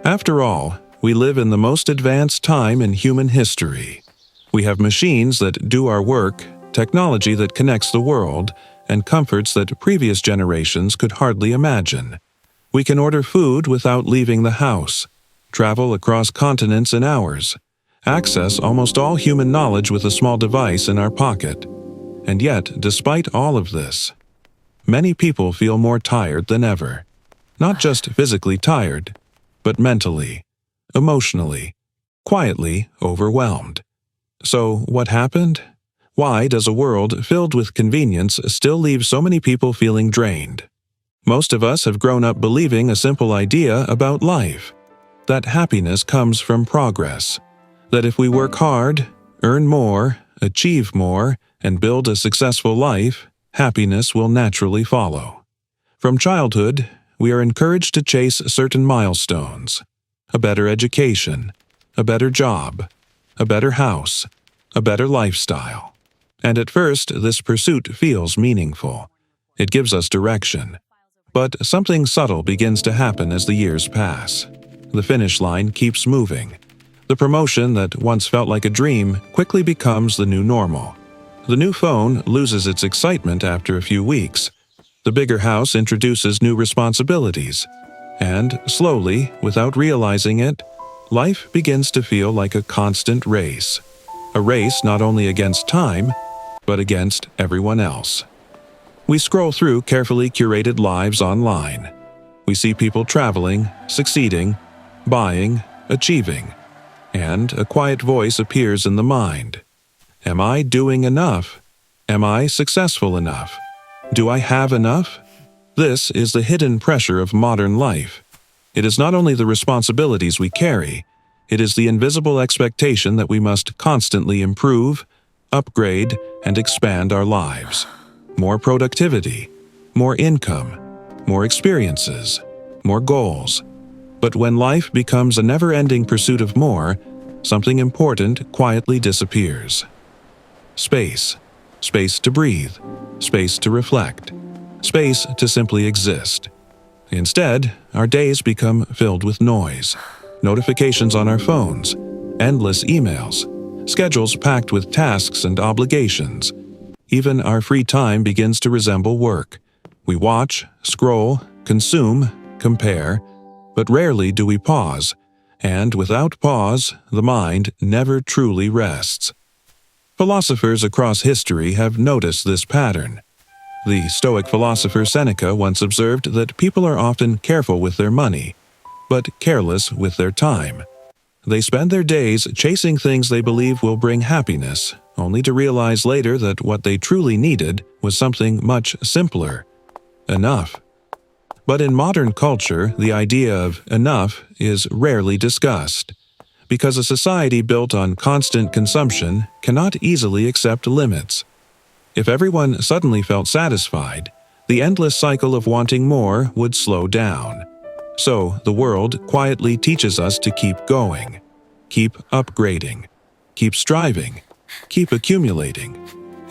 After all, we live in the most advanced time in human history. We have machines that do our work, technology that connects the world, and comforts that previous generations could hardly imagine. We can order food without leaving the house, travel across continents in hours, access almost all human knowledge with a small device in our pocket. And yet, despite all of this, many people feel more tired than ever. Not just physically tired, but mentally, emotionally, quietly overwhelmed. So, what happened? Why does a world filled with convenience still leave so many people feeling drained? Most of us have grown up believing a simple idea about life, that happiness comes from progress, that if we work hard, earn more, achieve more, and build a successful life, happiness will naturally follow. From childhood, we are encouraged to chase certain milestones: a better education, a better job, a better house, a better lifestyle. And at first, this pursuit feels meaningful. It gives us direction. But something subtle begins to happen as the years pass. The finish line keeps moving. The promotion that once felt like a dream quickly becomes the new normal. The new phone loses its excitement after a few weeks. The bigger house introduces new responsibilities. And slowly, without realizing it, life begins to feel like a constant race. A race not only against time, but against everyone else. We scroll through carefully curated lives online. We see people traveling, succeeding, buying, achieving. And a quiet voice appears in the mind. Am I doing enough? Am I successful enough? Do I have enough? This is the hidden pressure of modern life. It is not only the responsibilities we carry, it is the invisible expectation that we must constantly improve, upgrade, and expand our lives. More productivity, more income, more experiences, more goals. But when life becomes a never-ending pursuit of more, something important quietly disappears. Space. Space to breathe. Space to reflect. Space to simply exist. Instead, our days become filled with noise. Notifications on our phones, endless emails, schedules packed with tasks and obligations. Even our free time begins to resemble work. We watch, scroll, consume, compare, but rarely do we pause, and without pause, the mind never truly rests. Philosophers across history have noticed this pattern. The Stoic philosopher Seneca once observed that people are often careful with their money, but careless with their time. They spend their days chasing things they believe will bring happiness, only to realize later that what they truly needed was something much simpler: enough. But in modern culture, the idea of enough is rarely discussed, because a society built on constant consumption cannot easily accept limits. If everyone suddenly felt satisfied, the endless cycle of wanting more would slow down. So, the world quietly teaches us to keep going, keep upgrading, keep striving, keep accumulating.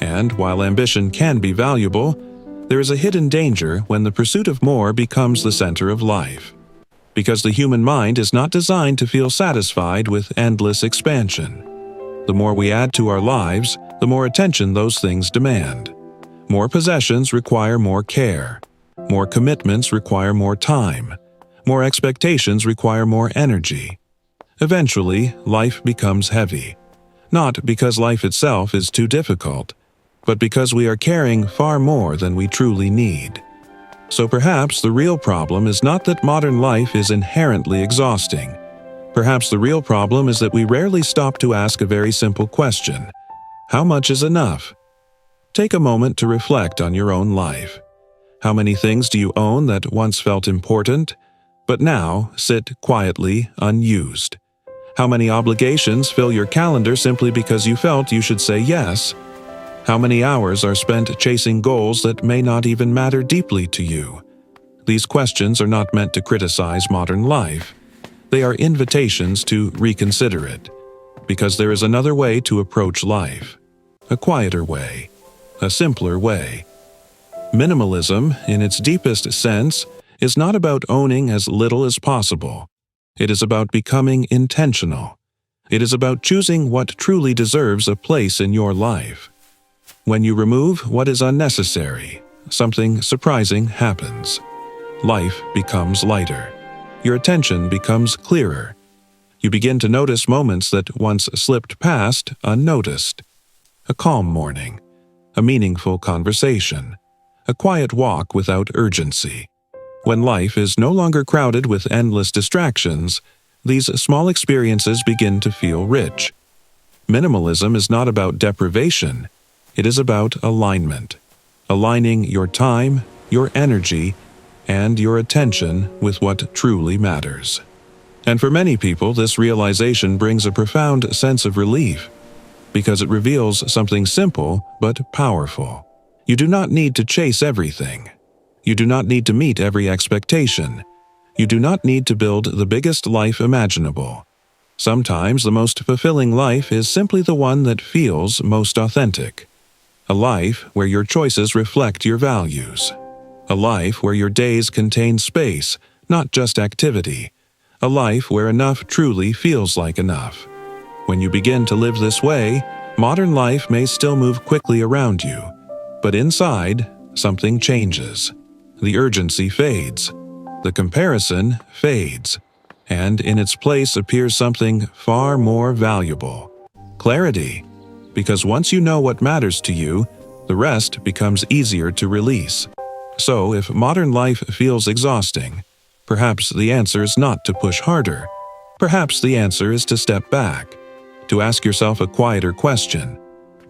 And while ambition can be valuable, there is a hidden danger when the pursuit of more becomes the center of life. Because the human mind is not designed to feel satisfied with endless expansion. The more we add to our lives, the more attention those things demand. More possessions require more care. More commitments require more time. More expectations require more energy. Eventually, life becomes heavy. Not because life itself is too difficult, but because we are carrying far more than we truly need. So perhaps the real problem is not that modern life is inherently exhausting. Perhaps the real problem is that we rarely stop to ask a very simple question: how much is enough? Take a moment to reflect on your own life. How many things do you own that once felt important, but now sit quietly unused? How many obligations fill your calendar simply because you felt you should say yes? How many hours are spent chasing goals that may not even matter deeply to you? These questions are not meant to criticize modern life. They are invitations to reconsider it, because there is another way to approach life. A quieter way. A simpler way. Minimalism, in its deepest sense, is not about owning as little as possible. It is about becoming intentional. It is about choosing what truly deserves a place in your life. When you remove what is unnecessary, something surprising happens. Life becomes lighter. Your attention becomes clearer. You begin to notice moments that once slipped past unnoticed. A calm morning, a meaningful conversation, a quiet walk without urgency. When life is no longer crowded with endless distractions, these small experiences begin to feel rich. Minimalism is not about deprivation. It is about alignment. Aligning your time, your energy, and your attention with what truly matters. And for many people, this realization brings a profound sense of relief, because it reveals something simple but powerful. You do not need to chase everything. You do not need to meet every expectation. You do not need to build the biggest life imaginable. Sometimes the most fulfilling life is simply the one that feels most authentic. A life where your choices reflect your values. A life where your days contain space, not just activity. A life where enough truly feels like enough. When you begin to live this way, modern life may still move quickly around you, but inside, something changes. The urgency fades. The comparison fades. And in its place appears something far more valuable. Clarity. Because once you know what matters to you, the rest becomes easier to release. So if modern life feels exhausting, perhaps the answer is not to push harder. Perhaps the answer is to step back, to ask yourself a quieter question.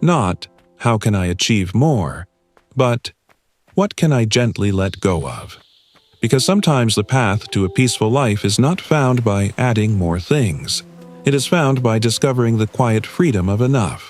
Not, how can I achieve more? But, what can I gently let go of? Because sometimes the path to a peaceful life is not found by adding more things. It is found by discovering the quiet freedom of enough.